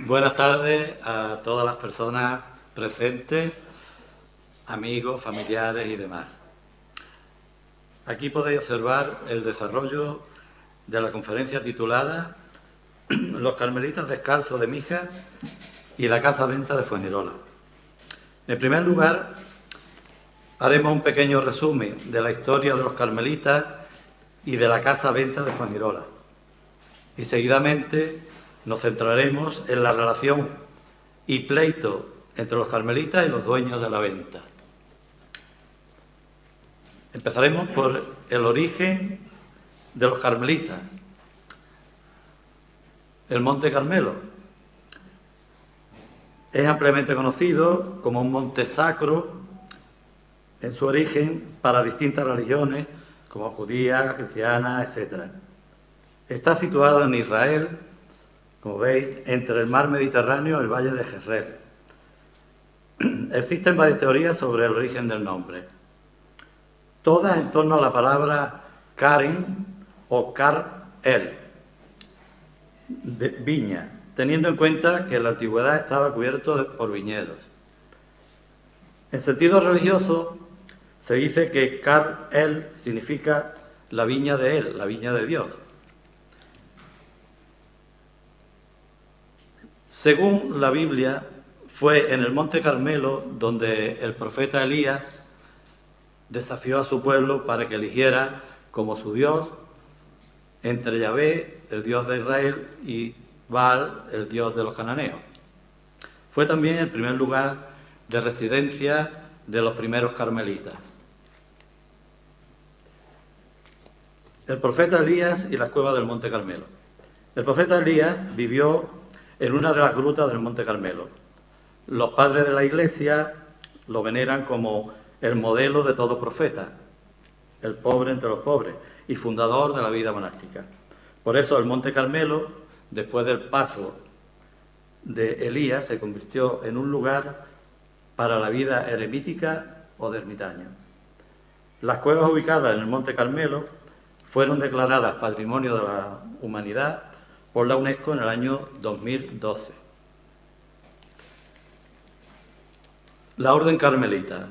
Buenas tardes a todas las personas presentes, amigos, familiares y demás. Aquí podéis observar el desarrollo de la conferencia titulada Los Carmelitas Descalzos de Mijas y la Casa Venta de Fuengirola. En primer lugar, haremos un pequeño resumen de la historia de los carmelitas y de la Casa Venta de Fuengirola. Y seguidamente nos centraremos en la relación y pleito entre los carmelitas y los dueños de la venta. Empezaremos por el origen de los carmelitas. El Monte Carmelo es ampliamente conocido como un monte sacro en su origen para distintas religiones como judía, cristiana, etc. Está situado en Israel, como veis, entre el mar Mediterráneo y el valle de Jezreel. Existen varias teorías sobre el origen del nombre, todas en torno a la palabra Karen o Kar-El, de viña, teniendo en cuenta que en la antigüedad estaba cubierto por viñedos. En sentido religioso, se dice que Kar-El significa la viña de él, la viña de Dios. Según la Biblia, fue en el Monte Carmelo donde el profeta Elías desafió a su pueblo para que eligiera como su Dios entre Yahvé, el Dios de Israel, y Baal, el Dios de los cananeos. Fue también el primer lugar de residencia de los primeros carmelitas. El profeta Elías y las cuevas del Monte Carmelo. El profeta Elías vivió en una de las grutas del Monte Carmelo. Los padres de la Iglesia lo veneran como el modelo de todo profeta, el pobre entre los pobres y fundador de la vida monástica. Por eso el Monte Carmelo, después del paso de Elías, se convirtió en un lugar para la vida eremítica o de ermitaño. Las cuevas ubicadas en el Monte Carmelo fueron declaradas Patrimonio de la Humanidad por la UNESCO en el año 2012. La Orden Carmelita.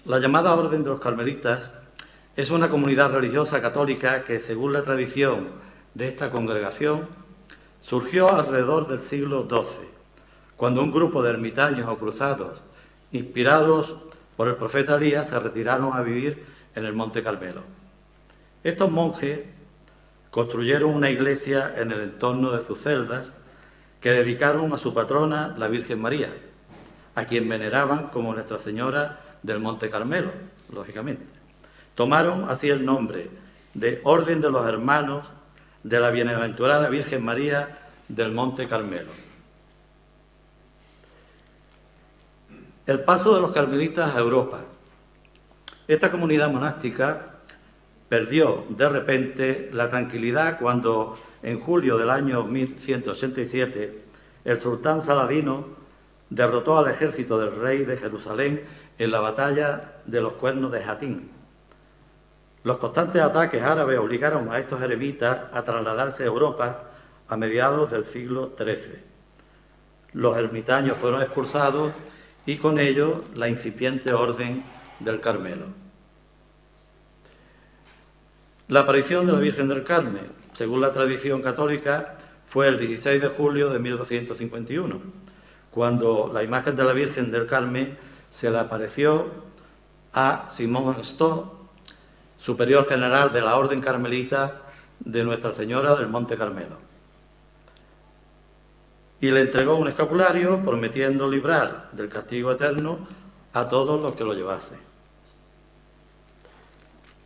La llamada Orden de los Carmelitas es una comunidad religiosa católica que, según la tradición de esta congregación, surgió alrededor del siglo XII, cuando un grupo de ermitaños o cruzados, inspirados por el profeta Elías, se retiraron a vivir en el Monte Carmelo. Estos monjes construyeron una iglesia en el entorno de sus celdas que dedicaron a su patrona, la Virgen María, a quien veneraban como Nuestra Señora del Monte Carmelo, lógicamente. Tomaron así el nombre de Orden de los Hermanos de la Bienaventurada Virgen María del Monte Carmelo. El paso de los carmelitas a Europa. Esta comunidad monástica perdió de repente la tranquilidad cuando, en julio del año 1187, el sultán Saladino derrotó al ejército del rey de Jerusalén en la batalla de los Cuernos de Jatín. Los constantes ataques árabes obligaron a estos eremitas a trasladarse a Europa a mediados del siglo XIII. Los ermitaños fueron expulsados y con ello la incipiente Orden del Carmelo. La aparición de la Virgen del Carmen, según la tradición católica, fue el 16 de julio de 1251, cuando la imagen de la Virgen del Carmen se le apareció a Simón Stoll, superior general de la Orden Carmelita de Nuestra Señora del Monte Carmelo, y le entregó un escapulario prometiendo librar del castigo eterno a todos los que lo llevasen.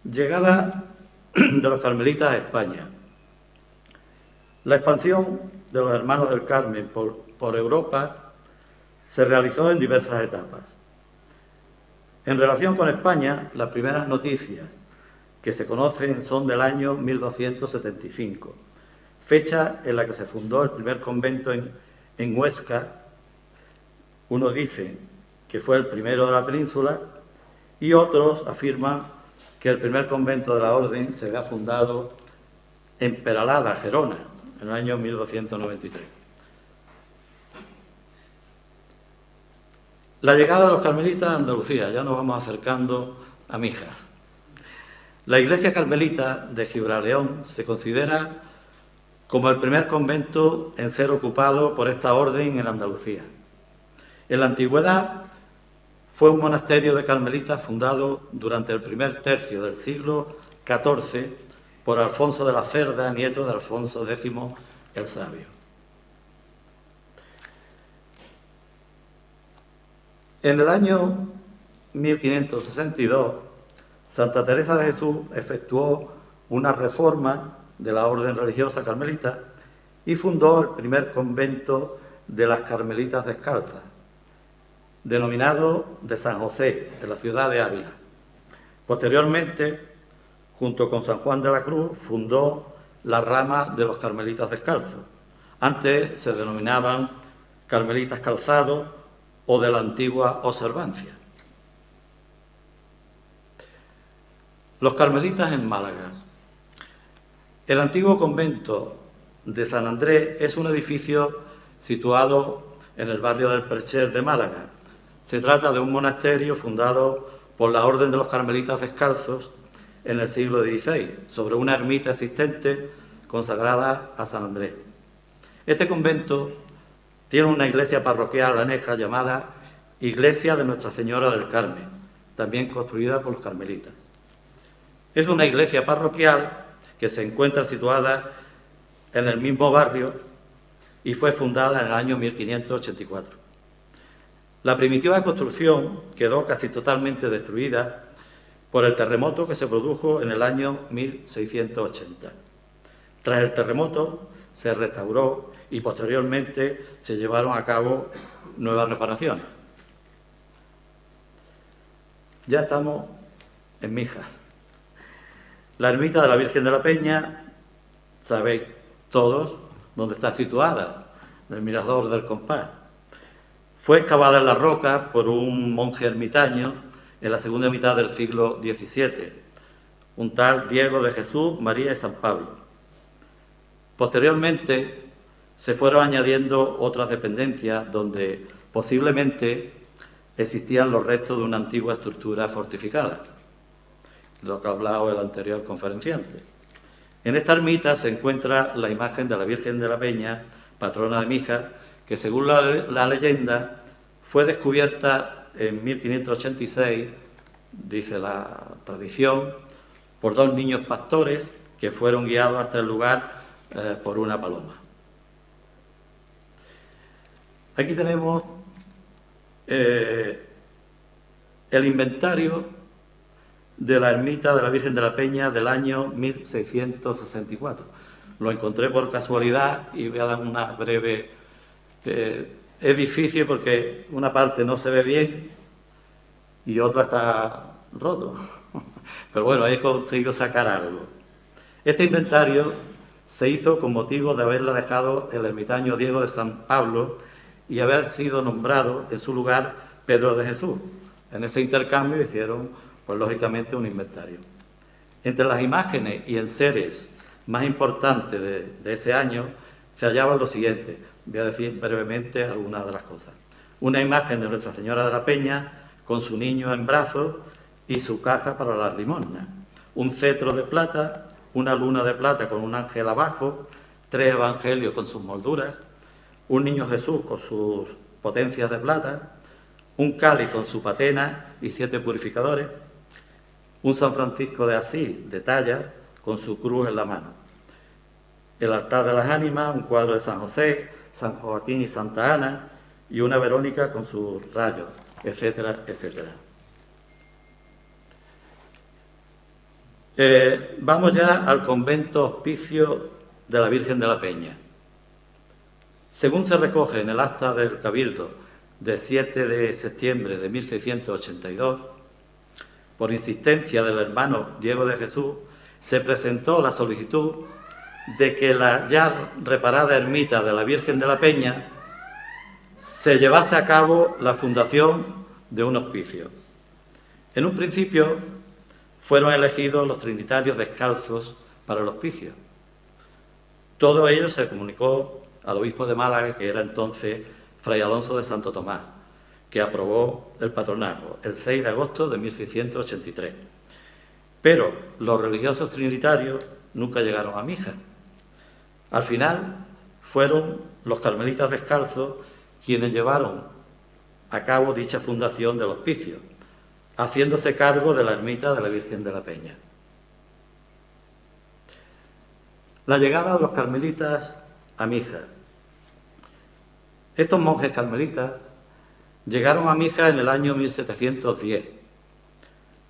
Llegada de los carmelitas a España. La expansión de los hermanos del Carmen por Europa se realizó en diversas etapas. En relación con España, las primeras noticias que se conocen son del año 1275, fecha en la que se fundó el primer convento en Huesca. Unos dicen que fue el primero de la península y otros afirman que el primer convento de la Orden se había fundado en Peralada, Gerona, en el año 1293. La llegada de los carmelitas a Andalucía, ya nos vamos acercando a Mijas. La iglesia carmelita de Gibraleón se considera como el primer convento en ser ocupado por esta orden en Andalucía. En la antigüedad fue un monasterio de carmelitas fundado durante el primer tercio del siglo XIV por Alfonso de la Cerda, nieto de Alfonso X el Sabio. En el año 1562, Santa Teresa de Jesús efectuó una reforma de la orden religiosa carmelita y fundó el primer convento de las Carmelitas Descalzas, denominado de San José, en la ciudad de Ávila. Posteriormente, junto con San Juan de la Cruz, fundó la rama de los Carmelitas Descalzos. Antes se denominaban Carmelitas Calzados o de la antigua Observancia. Los Carmelitas en Málaga. El antiguo convento de San Andrés es un edificio situado en el barrio del Percher de Málaga. Se trata de un monasterio fundado por la Orden de los Carmelitas Descalzos en el siglo XVI, sobre una ermita existente consagrada a San Andrés. Este convento tiene una iglesia parroquial aneja llamada Iglesia de Nuestra Señora del Carmen, también construida por los carmelitas. Es una iglesia parroquial que se encuentra situada en el mismo barrio y fue fundada en el año 1584. La primitiva construcción quedó casi totalmente destruida por el terremoto que se produjo en el año 1680. Tras el terremoto se restauró y posteriormente se llevaron a cabo nuevas reparaciones. Ya estamos en Mijas. La ermita de la Virgen de la Peña, sabéis todos dónde está situada, en el Mirador del Compás. Fue excavada en la roca por un monje ermitaño en la segunda mitad del siglo XVII, un tal Diego de Jesús, María y San Pablo. Posteriormente se fueron añadiendo otras dependencias donde posiblemente existían los restos de una antigua estructura fortificada, lo que ha hablado el anterior conferenciante. En esta ermita se encuentra la imagen de la Virgen de la Peña, patrona de Mijas, que según la leyenda fue descubierta en 1586, dice la tradición, por dos niños pastores que fueron guiados hasta el lugar por una paloma. Aquí tenemos el inventario de la ermita de la Virgen de la Peña del año 1664. Lo encontré por casualidad y voy a dar una breve... es difícil porque una parte no se ve bien y otra está roto. Pero bueno, he conseguido sacar algo. Este inventario se hizo con motivo de haberla dejado el ermitaño Diego de San Pablo y haber sido nombrado en su lugar Pedro de Jesús. En ese intercambio hicieron, pues lógicamente, un inventario. Entre las imágenes y enseres más importantes de ese año se hallaban los siguientes. Voy a decir brevemente algunas de las cosas. Una imagen de Nuestra Señora de la Peña con su niño en brazos y su caja para las limosnas. Un cetro de plata, una luna de plata con un ángel abajo, 3 evangelios con sus molduras, un niño Jesús con sus potencias de plata, un cáliz con su patena y 7 purificadores, un San Francisco de Asís de talla con su cruz en la mano, el altar de las ánimas, un cuadro de San José, San Joaquín y Santa Ana y una Verónica con sus rayos, etcétera, etcétera. Vamos ya al convento hospicio de la Virgen de la Peña. Según se recoge en el acta del Cabildo de 7 de septiembre de 1682, por insistencia del hermano Diego de Jesús, se presentó la solicitud de que la ya reparada ermita de la Virgen de la Peña se llevase a cabo la fundación de un hospicio. En un principio fueron elegidos los trinitarios descalzos para el hospicio. Todo ello se comunicó al obispo de Málaga, que era entonces Fray Alonso de Santo Tomás, que aprobó el patronazgo el 6 de agosto de 1683. Pero los religiosos trinitarios nunca llegaron a Mijas. Al final fueron los carmelitas descalzos quienes llevaron a cabo dicha fundación del hospicio, haciéndose cargo de la ermita de la Virgen de la Peña. La llegada de los carmelitas a Mijas. Estos monjes carmelitas llegaron a Mijas en el año 1710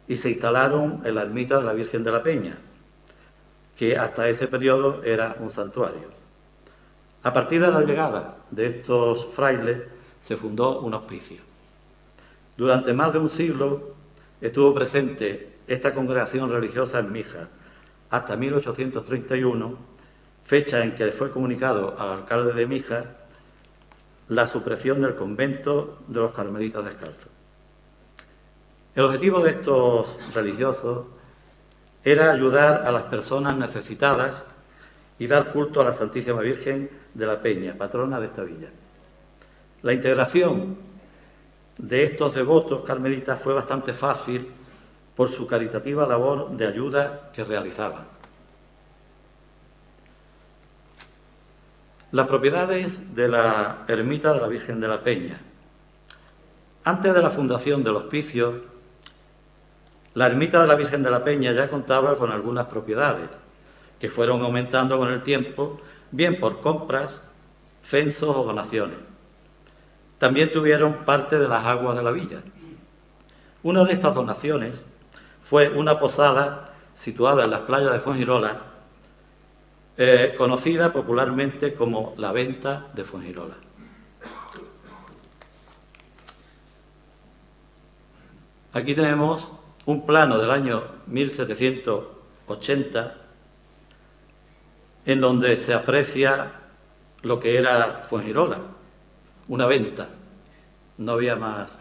y se instalaron en la ermita de la Virgen de la Peña, que hasta ese periodo era un santuario. A partir de la llegada de estos frailes se fundó un hospicio. Durante más de un siglo estuvo presente esta congregación religiosa en Mijas, hasta 1831, fecha en que fue comunicado al alcalde de Mijas la supresión del convento de los carmelitas descalzos. El objetivo de estos religiosos era ayudar a las personas necesitadas y dar culto a la Santísima Virgen de la Peña, patrona de esta villa. La integración de estos devotos carmelitas fue bastante fácil por su caritativa labor de ayuda que realizaban. Las propiedades de la ermita de la Virgen de la Peña. Antes de la fundación del hospicio, la ermita de la Virgen de la Peña ya contaba con algunas propiedades que fueron aumentando con el tiempo, bien por compras, censos o donaciones. También tuvieron parte de las aguas de la villa. Una de estas donaciones fue una posada situada en las playas de Fuengirola, conocida popularmente como la Venta de Fuengirola. Aquí tenemos un plano del año 1780 en donde se aprecia lo que era Fuengirola, una venta, no había más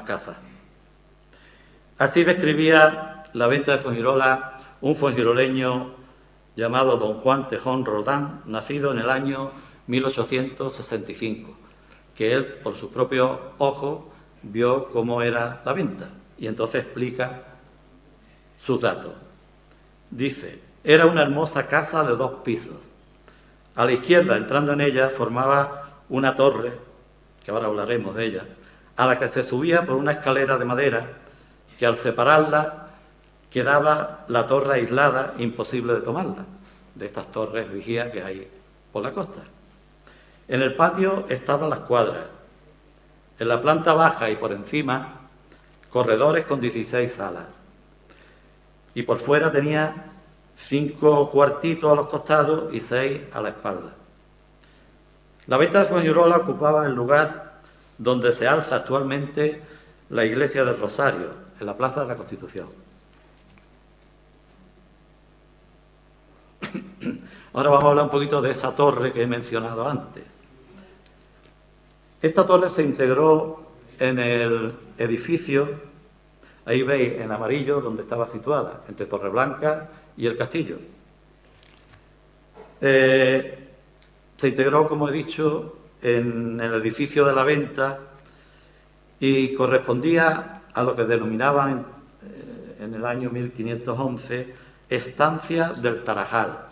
casas. Así describía la venta de Fuengirola un fuengiroleño llamado don Juan Tejón Roldán, nacido en el año 1865, que él, por sus propios ojos, vio cómo era la venta y entonces explica sus datos. Dice: era una hermosa casa de 2 pisos. A la izquierda, entrando en ella, formaba una torre, que ahora hablaremos de ella, a la que se subía por una escalera de madera que al separarla quedaba la torre aislada, imposible de tomarla, de estas torres vigías que hay por la costa. En el patio estaban las cuadras. En la planta baja y por encima, corredores con 16 salas. Y por fuera tenía 5 cuartitos a los costados y 6 a la espalda. La venta de Fuengirola ocupaba el lugar donde se alza actualmente la iglesia del Rosario, en la Plaza de la Constitución. Ahora vamos a hablar un poquito de esa torre que he mencionado antes. Esta torre se integró en el edificio, ahí veis en amarillo donde estaba situada, entre Torreblanca y el castillo. Se integró, como he dicho, en el edificio de la Venta y correspondía a lo que denominaban en el año 1511 estancia del Tarajal,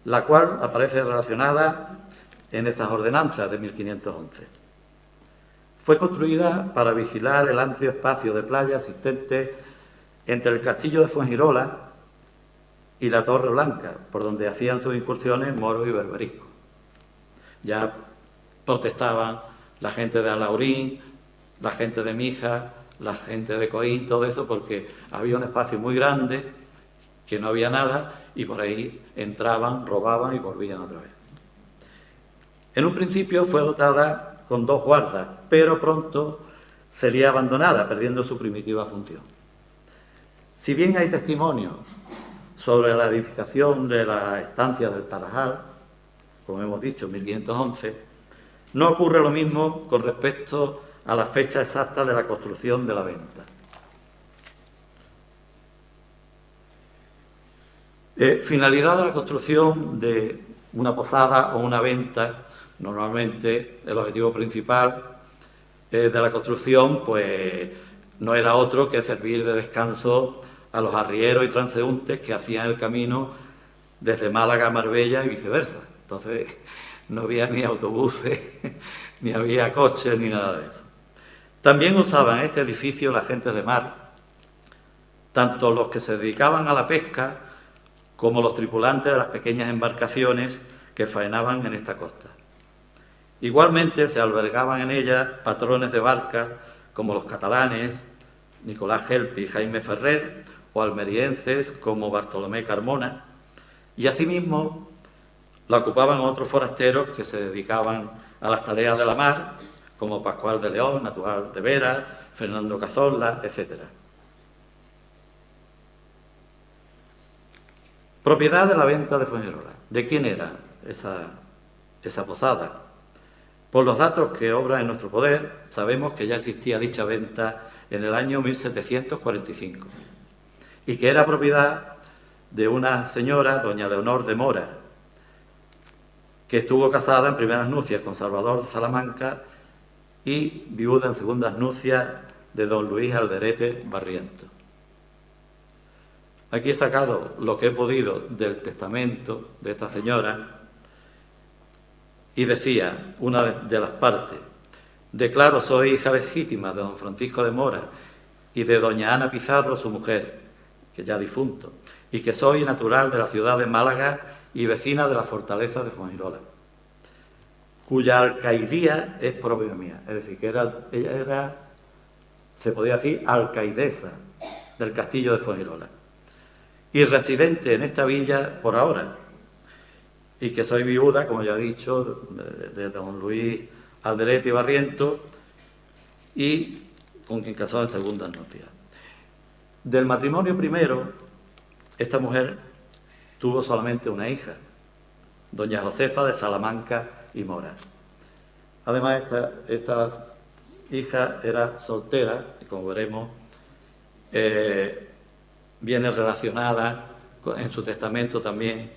la cual aparece relacionada en esas ordenanzas de 1511. Fue construida para vigilar el amplio espacio de playa existente entre el castillo de Fuengirola y la Torre Blanca, por donde hacían sus incursiones moros y berberiscos. Ya protestaban la gente de Alaurín, la gente de Mijas, la gente de Coín, todo eso, porque había un espacio muy grande, que no había nada, y por ahí entraban, robaban y volvían otra vez. En un principio fue dotada con 2 guardas, pero pronto sería abandonada, perdiendo su primitiva función. Si bien hay testimonios sobre la edificación de la estancia del Tarajal, como hemos dicho, 1511, no ocurre lo mismo con respecto a la fecha exacta de la construcción de la Venta. Finalidad de la construcción de una posada o una venta. Normalmente el objetivo principal de la construcción, pues no era otro que servir de descanso a los arrieros y transeúntes que hacían el camino desde Málaga a Marbella y viceversa. Entonces no había ni autobuses, ni había coches, ni nada de eso. También usaban este edificio la gente de mar, tanto los que se dedicaban a la pesca como los tripulantes de las pequeñas embarcaciones que faenaban en esta costa. Igualmente se albergaban en ella patrones de barcas como los catalanes, Nicolás Gelpi y Jaime Ferrer, o almerienses como Bartolomé Carmona, y asimismo la ocupaban otros forasteros que se dedicaban a las tareas de la mar, como Pascual de León, natural de Vera, Fernando Cazorla, etc. Propiedad de la venta de Fuengirola. ¿De quién era esa posada? Por los datos que obran en nuestro poder, sabemos que ya existía dicha venta en el año 1745 y que era propiedad de una señora, doña Leonor de Mora, que estuvo casada en primeras nupcias con Salvador de Salamanca y viuda en segundas nupcias de don Luis Alderete Barriento. Aquí he sacado lo que he podido del testamento de esta señora y decía, una de las partes: declaro soy hija legítima de don Francisco de Mora y de doña Ana Pizarro, su mujer, que ya difunto, y que soy natural de la ciudad de Málaga y vecina de la fortaleza de Fuengirola, cuya alcaidía es propia mía. Es decir, que ella era, se podía decir, alcaidesa del castillo de Fuengirola y residente en esta villa por ahora, y que soy viuda, como ya he dicho, de don Luis Alderete y Barriento, y con quien casó en segundas nupcias. Del matrimonio primero, esta mujer tuvo solamente una hija, doña Josefa de Salamanca y Mora. Además, esta hija era soltera, y como veremos, viene relacionada en su testamento también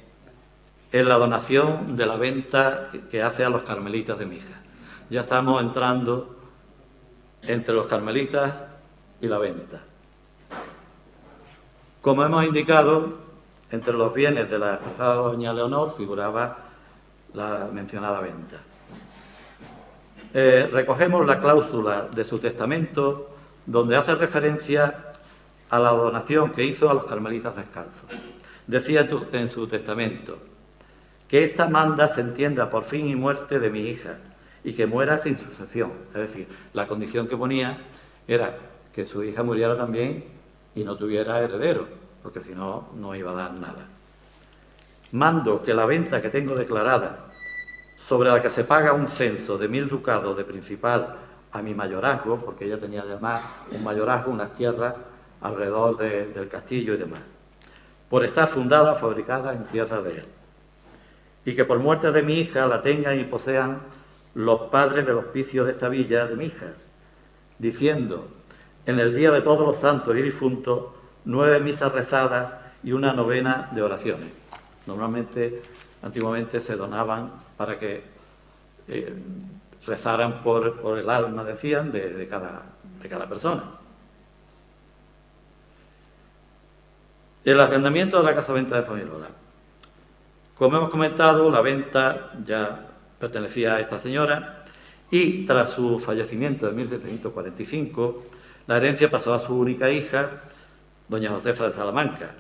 en la donación de la venta que hace a los carmelitas de Mijas. Ya estamos entrando entre los carmelitas y la venta. Como hemos indicado, entre los bienes de la casada doña Leonor figuraba la mencionada venta. Recogemos la cláusula de su testamento donde hace referencia a la donación que hizo a los carmelitas descalzos. Decía en su testamento: que esta manda se entienda por fin y muerte de mi hija y que muera sin sucesión. Es decir, la condición que ponía era que su hija muriera también y no tuviera heredero, porque si no, no iba a dar nada. Mando que la venta que tengo declarada, sobre la que se paga un censo de 1000 ducados de principal a mi mayorazgo, porque ella tenía además un mayorazgo, unas tierras alrededor del castillo y demás, por estar fundada, fabricada en tierra de él, y que por muerte de mi hija la tengan y posean los padres del hospicio de esta villa de Mijas, diciendo: en el día de todos los santos y difuntos, 9 misas rezadas y una novena de oraciones. Normalmente, antiguamente se donaban para que rezaran por el alma, decían, de cada persona. El arrendamiento de la casa-venta de Fuengirola. Como hemos comentado, la venta ya pertenecía a esta señora y tras su fallecimiento en 1745, la herencia pasó a su única hija, doña Josefa de Salamanca.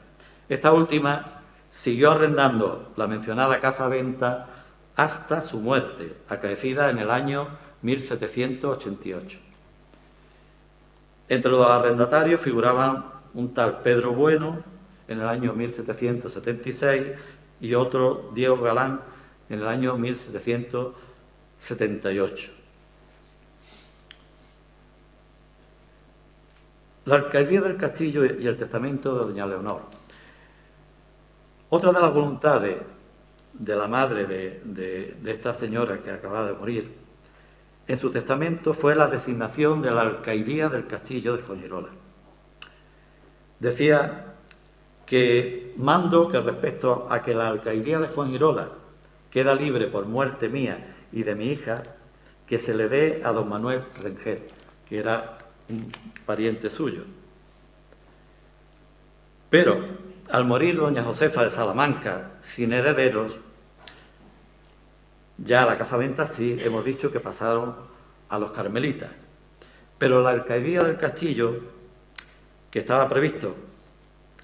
Esta última siguió arrendando la mencionada casa-venta hasta su muerte, acaecida en el año 1788. Entre los arrendatarios figuraban un tal Pedro Bueno en el año 1776 y otro Diego Galán en el año 1778. La alcaidía del castillo y el testamento de doña Leonor. Otra de las voluntades de la madre de esta señora que acababa de morir, en su testamento fue la designación de la alcaidía del castillo de Fuengirola. Decía que mando que respecto a que la alcaidía de Fuengirola queda libre por muerte mía y de mi hija, que se le dé a don Manuel Rengel, que era un pariente suyo. Pero al morir doña Josefa de Salamanca sin herederos, ya la casamenta sí hemos dicho que pasaron a los carmelitas. Pero la alcaidía del castillo, que estaba previsto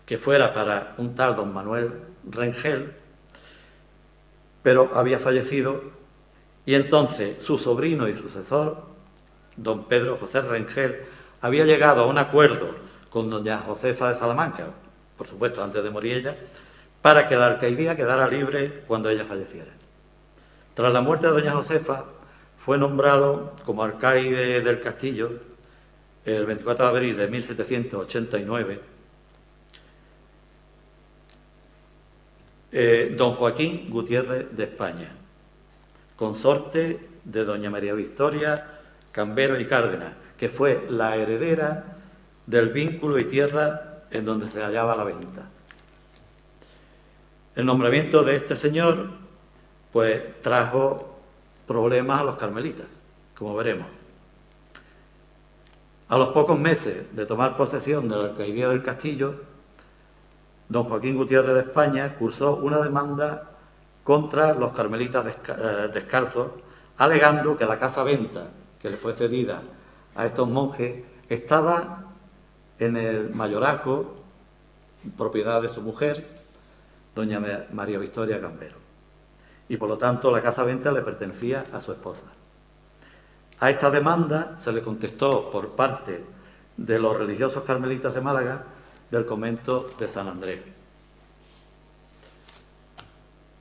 que fuera para un tal don Manuel Rengel, pero había fallecido, y entonces su sobrino y sucesor, don Pedro José Rengel, había llegado a un acuerdo con doña Josefa de Salamanca, por supuesto antes de morir ella, para que la alcaidía quedara libre cuando ella falleciera. Tras la muerte de doña Josefa, fue nombrado como alcaide del castillo el 24 de abril de 1789 don Joaquín Gutiérrez de España, consorte de doña María Victoria Cambero y Cárdenas, que fue la heredera del vínculo y tierra en donde se hallaba la venta. El nombramiento de este señor pues trajo problemas a los carmelitas, como veremos. A los pocos meses de tomar posesión de la alcaidía del castillo, don Joaquín Gutiérrez de España cursó una demanda contra los carmelitas descalzos, alegando que la casa-venta que le fue cedida a estos monjes estaba en el mayorazgo, propiedad de su mujer, doña María Victoria Cambero, y por lo tanto la casa-venta le pertenecía a su esposa. A esta demanda se le contestó por parte de los religiosos carmelitas de Málaga del convento de San Andrés.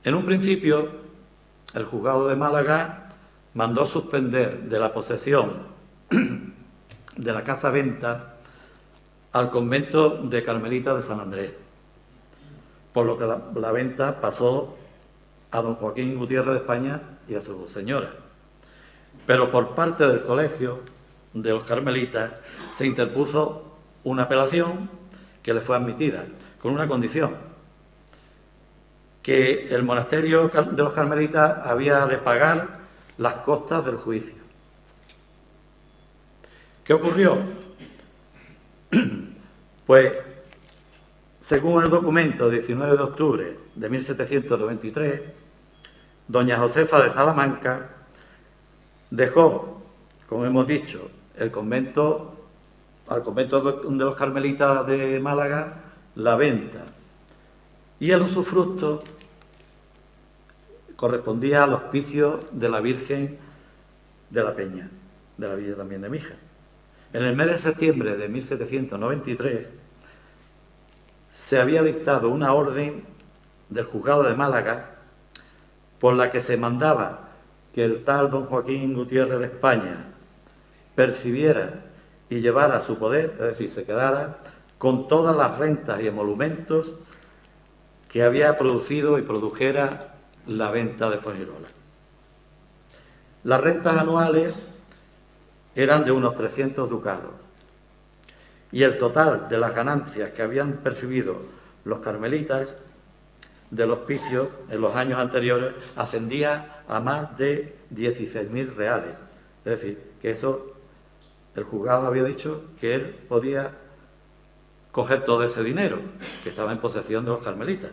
En un principio, el juzgado de Málaga mandó suspender de la posesión de la casa-venta al convento de Carmelitas de San Andrés, por lo que la venta pasó a don Joaquín Gutiérrez de España y a su señora. Pero por parte del colegio de los carmelitas se interpuso una apelación que le fue admitida, con una condición: que el monasterio de los carmelitas había de pagar las costas del juicio. ¿Qué ocurrió? Pues, según el documento 19 de octubre de 1793, doña Josefa de Salamanca dejó, como hemos dicho, al convento de los carmelitas de Málaga la venta, y el usufructo correspondía al hospicio de la Virgen de la Peña, de la villa también de Mija. En el mes de septiembre de 1793 se había dictado una orden del juzgado de Málaga por la que se mandaba que el tal don Joaquín Gutiérrez de España percibiera y llevara a su poder, es decir, se quedara con todas las rentas y emolumentos que había producido y produjera la venta de Fuengirola. Las rentas anuales eran de unos 300 ducados y el total de las ganancias que habían percibido los carmelitas del hospicio en los años anteriores ascendía a más de 16.000 reales. Es decir, que eso, el juzgado había dicho que él podía coger todo ese dinero que estaba en posesión de los carmelitas.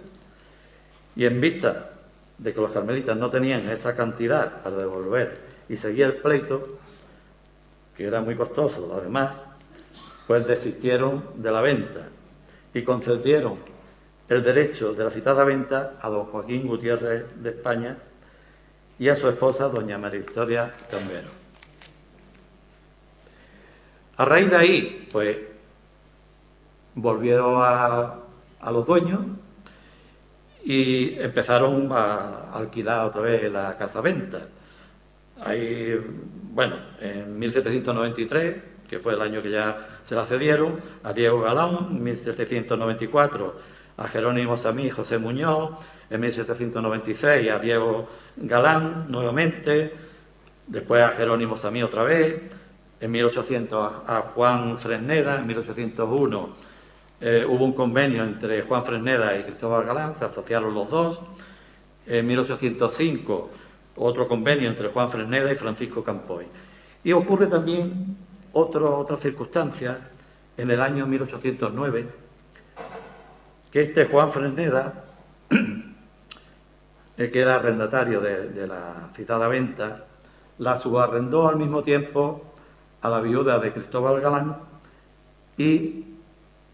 Y en vista de que los carmelitas no tenían esa cantidad para devolver y seguía el pleito, que era muy costoso además, pues desistieron de la venta y concedieron el derecho de la citada venta a don Joaquín Gutiérrez de España y a su esposa, doña María Victoria Cambero. A raíz de ahí, pues, volvieron a los dueños y empezaron a alquilar otra vez la casa-venta. Ahí, bueno, en 1793, que fue el año que ya se la cedieron, a Diego Galán, en 1794 a Jerónimo Samí y José Muñoz, en 1796 a Diego Galán nuevamente, después a Jerónimo Samí otra vez, en 1800 a Juan Fresneda, en 1801 hubo un convenio entre Juan Fresneda y Cristóbal Galán, se asociaron los dos. En 1805 otro convenio entre Juan Fresneda y Francisco Campoy. Y ocurre también otra circunstancia en el año 1809, que este Juan Fresneda, el que era arrendatario de la citada venta, la subarrendó al mismo tiempo a la viuda de Cristóbal Galán y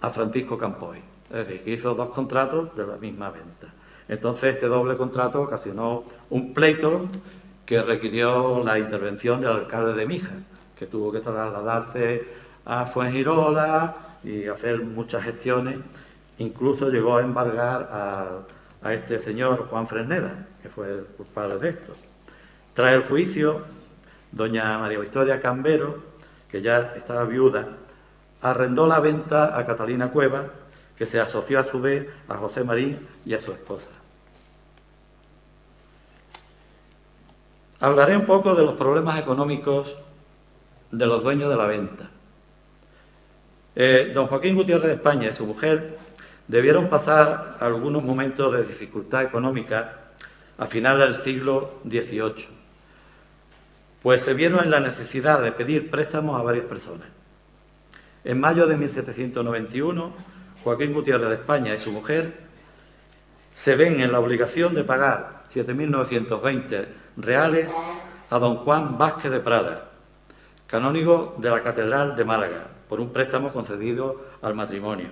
a Francisco Campoy. Es decir, que hizo dos contratos de la misma venta. Entonces, este doble contrato ocasionó un pleito que requirió la intervención del alcalde de Mijas, que tuvo que trasladarse a Fuengirola y hacer muchas gestiones. Incluso llegó a embargar a este señor Juan Fresneda, que fue el culpable de esto. Tras el juicio, doña María Victoria Cambero, que ya estaba viuda, arrendó la venta a Catalina Cueva, que se asoció a su vez a José Marín y a su esposa. Hablaré un poco de los problemas económicos de los dueños de la venta. Don Joaquín Gutiérrez de España y su mujer debieron pasar algunos momentos de dificultad económica a finales del siglo XVIII, pues se vieron en la necesidad de pedir préstamos a varias personas. En mayo de 1791, Joaquín Gutiérrez de España y su mujer se ven en la obligación de pagar 7.920 reales a don Juan Vázquez de Prada, canónigo de la Catedral de Málaga, por un préstamo concedido al matrimonio.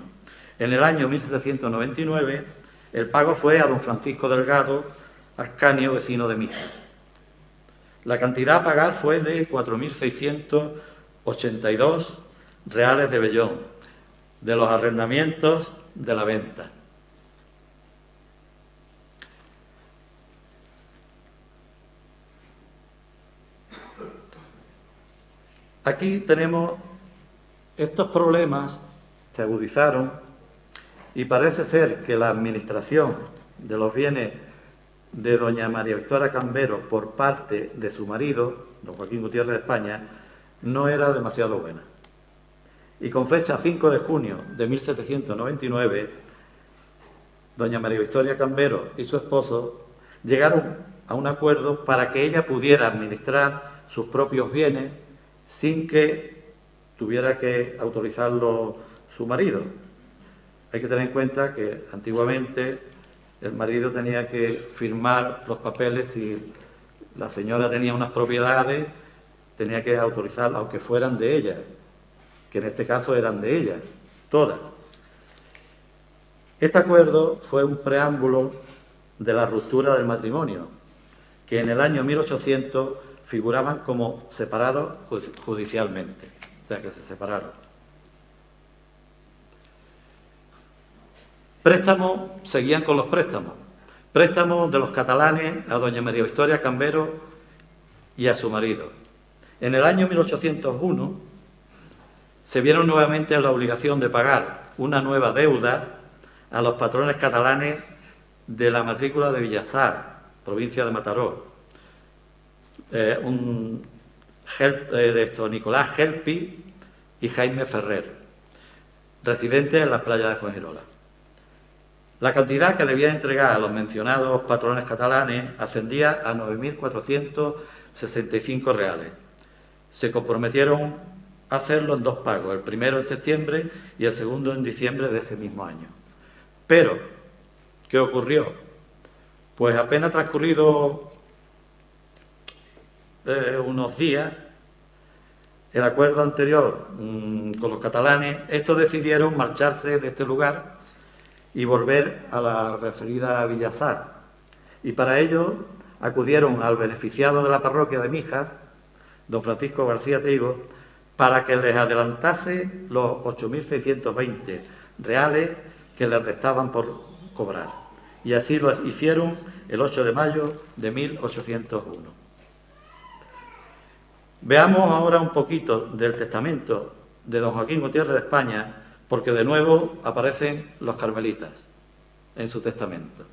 En el año 1799, el pago fue a don Francisco Delgado Ascanio, vecino de Mijas. La cantidad a pagar fue de 4.682 reales de vellón, de los arrendamientos de la venta. Aquí tenemos estos problemas se agudizaron y parece ser que la administración de los bienes de doña María Victoria Cambero por parte de su marido, don Joaquín Gutiérrez de España, no era demasiado buena. Y con fecha 5 de junio de 1799, doña María Victoria Cambero y su esposo llegaron a un acuerdo para que ella pudiera administrar sus propios bienes sin que tuviera que autorizarlo su marido. Hay que tener en cuenta que antiguamente el marido tenía que firmar los papeles si la señora tenía unas propiedades, tenía que autorizarlas, aunque fueran de ella, que en este caso eran de ella, todas. Este acuerdo fue un preámbulo de la ruptura del matrimonio, que en el año 1800 figuraban como separados judicialmente, o sea que se separaron. Préstamos, seguían con los préstamos. Préstamos de los catalanes a doña María Victoria Cambero y a su marido. En el año 1801 se vieron nuevamente en la obligación de pagar una nueva deuda a los patrones catalanes de la matrícula de Villassar, provincia de Mataró. Nicolás Gelpi y Jaime Ferrer, residentes en la playa de Fuengirola. La cantidad que debía entregar a los mencionados patrones catalanes ascendía a 9.465 reales. Se comprometieron a hacerlo en dos pagos, el primero en septiembre y el segundo en diciembre de ese mismo año. Pero, ¿qué ocurrió? Pues apenas transcurrido unos días, el acuerdo anterior con los catalanes, estos decidieron marcharse de este lugar y volver a la referida Villassar. Y para ello acudieron al beneficiado de la parroquia de Mijas, don Francisco García Trigo, para que les adelantase los 8.620 reales que les restaban por cobrar. Y así lo hicieron el 8 de mayo de 1801. Veamos ahora un poquito del testamento de don Joaquín Gutiérrez de España, porque de nuevo aparecen los carmelitas en su testamento.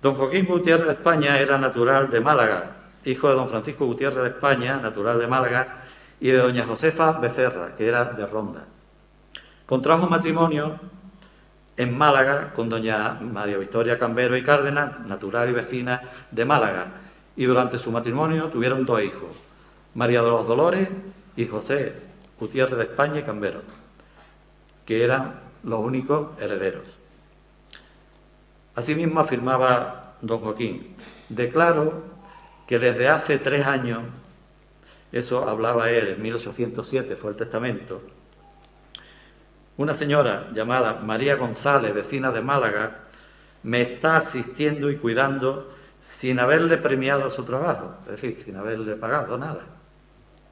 Don Joaquín Gutiérrez de España era natural de Málaga, hijo de don Francisco Gutiérrez de España, natural de Málaga, y de doña Josefa Becerra, que era de Ronda. Contrajo matrimonio en Málaga con doña María Victoria Cambero y Cárdenas, natural y vecina de Málaga, y durante su matrimonio tuvieron 2 hijos, María de los Dolores y José Gutiérrez de España y Cambero, que eran los únicos herederos. Asimismo afirmaba don Joaquín: declaro que desde hace 3 años, eso hablaba él en 1807, fue el testamento, una señora llamada María González, vecina de Málaga, me está asistiendo y cuidando sin haberle premiado su trabajo, es decir, sin haberle pagado nada,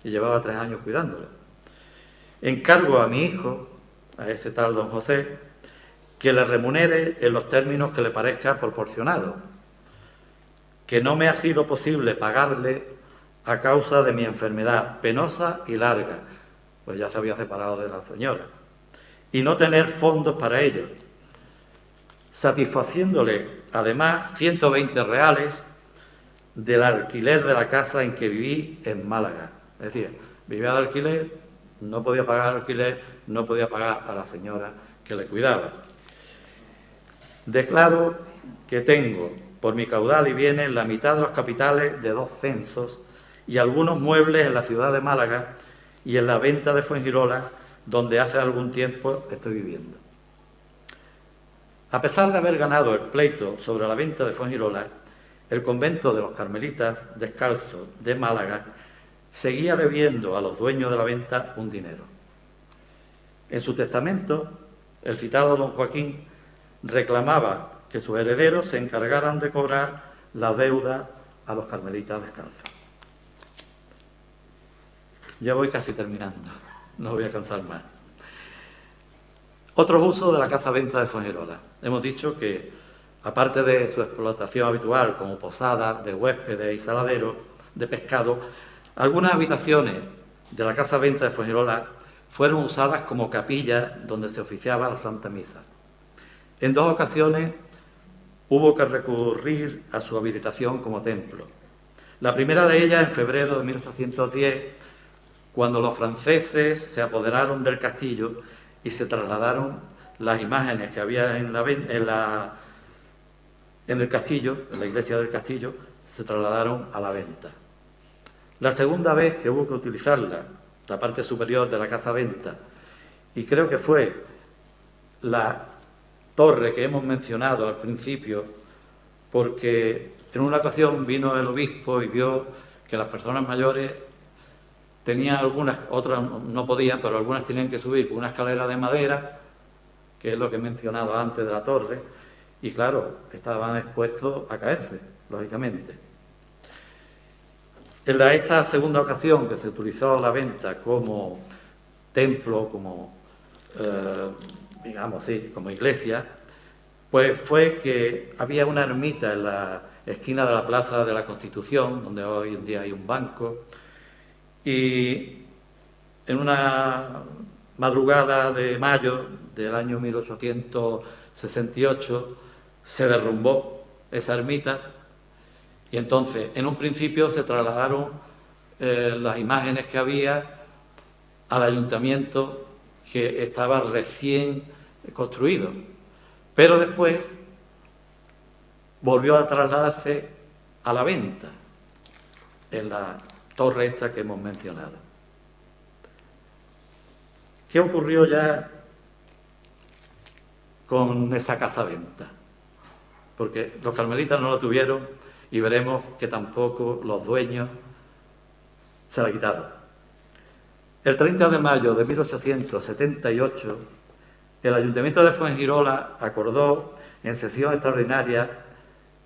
y llevaba 3 años cuidándole. Encargo a mi hijo, a ese tal don José, que le remunere en los términos que le parezca proporcionado, que no me ha sido posible pagarle a causa de mi enfermedad penosa y larga, pues ya se había separado de la señora, y no tener fondos para ello, satisfaciéndole además 120 reales del alquiler de la casa en que viví en Málaga. Es decir, vivía de alquiler, no podía pagar el alquiler, no podía pagar a la señora que le cuidaba. Declaro que tengo por mi caudal y bienes la mitad de los capitales de 2 censos y algunos muebles en la ciudad de Málaga y en la venta de Fuengirola, donde hace algún tiempo estoy viviendo. A pesar de haber ganado el pleito sobre la venta de Fuengirola, el convento de los Carmelitas Descalzos de Málaga seguía debiendo a los dueños de la venta un dinero. En su testamento, el citado don Joaquín reclamaba que sus herederos se encargaran de cobrar la deuda a los Carmelitas Descalzos. Ya voy casi terminando, no voy a cansar más. Otros usos de la casa-venta de Fuengirola. Hemos dicho que, aparte de su explotación habitual como posada de huéspedes y saladeros de pescado, algunas habitaciones de la casa-venta de Fuengirola fueron usadas como capilla donde se oficiaba la Santa Misa. En 2 ocasiones hubo que recurrir a su habilitación como templo. La primera de ellas en febrero de 1810, cuando los franceses se apoderaron del castillo y se trasladaron las imágenes que había en el castillo, en la iglesia del castillo, se trasladaron a la venta. La segunda vez que hubo que utilizarla, la parte superior de la casa-venta, y creo que fue la torre que hemos mencionado al principio, porque en una ocasión vino el obispo y vio que las personas mayores tenían algunas, otras no podían, pero algunas tenían que subir por una escalera de madera, que es lo que he mencionado antes de la torre, y claro, estaban expuestos a caerse, lógicamente. En esta segunda ocasión que se utilizó la venta como templo, como, digamos así, como iglesia, pues fue que había una ermita en la esquina de la Plaza de la Constitución, donde hoy en día hay un banco, y en una madrugada de mayo del año 1868 se derrumbó esa ermita y entonces en un principio se trasladaron las imágenes que había al ayuntamiento, que estaba recién construido, pero después volvió a trasladarse a la venta en la torre esta que hemos mencionado. ¿Qué ocurrió ya con esa casa-venta? Porque los carmelitas no la tuvieron y veremos que tampoco los dueños se la quitaron. El 30 de mayo de 1878, el Ayuntamiento de Fuengirola acordó en sesión extraordinaria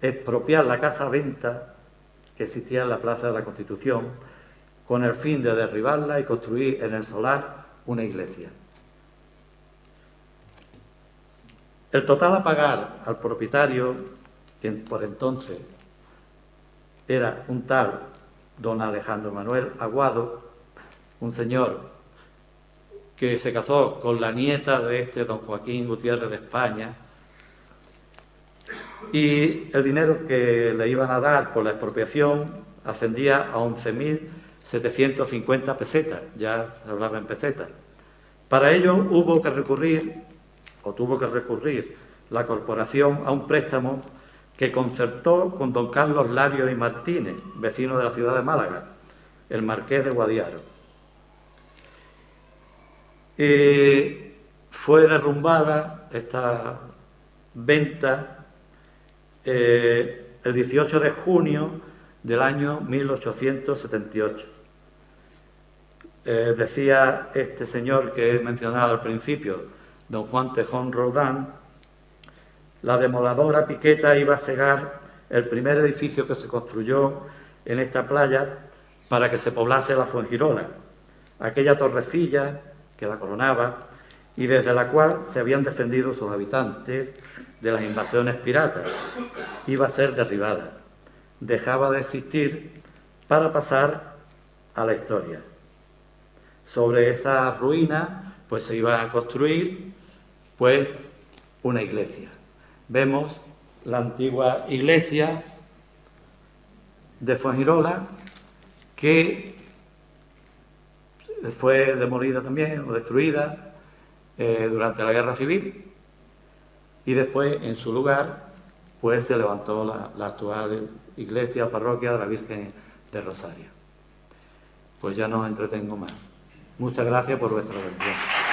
expropiar la casa-venta que existía en la Plaza de la Constitución, con el fin de derribarla y construir en el solar una iglesia. El total a pagar al propietario, que por entonces era un tal don Alejandro Manuel Aguado, un señor que se casó con la nieta de don Joaquín Gutiérrez de España, y el dinero que le iban a dar por la expropiación ascendía a 11.750 pesetas, ya se hablaba en pesetas. Para ello hubo que recurrir o tuvo que recurrir la corporación a un préstamo que concertó con don Carlos Larios y Martínez, vecino de la ciudad de Málaga, el marqués de Guadiaro. Fue derrumbada esta venta el 18 de junio del año 1878. Decía este señor que he mencionado al principio, don Juan Tejón Roldán, la demoledora piqueta iba a cegar el primer edificio que se construyó en esta playa para que se poblase la Fuengirola, aquella torrecilla que la coronaba y desde la cual se habían defendido sus habitantes de las invasiones piratas. Iba a ser derribada, dejaba de existir para pasar a la historia. Sobre esa ruina pues se iba a construir pues una iglesia. Vemos la antigua iglesia de Fuengirola, que fue demolida también o destruida durante la Guerra Civil, y después en su lugar pues se levantó la actual iglesia o parroquia de la Virgen de Rosario. Pues ya no os entretengo más. Muchas gracias por vuestra atención.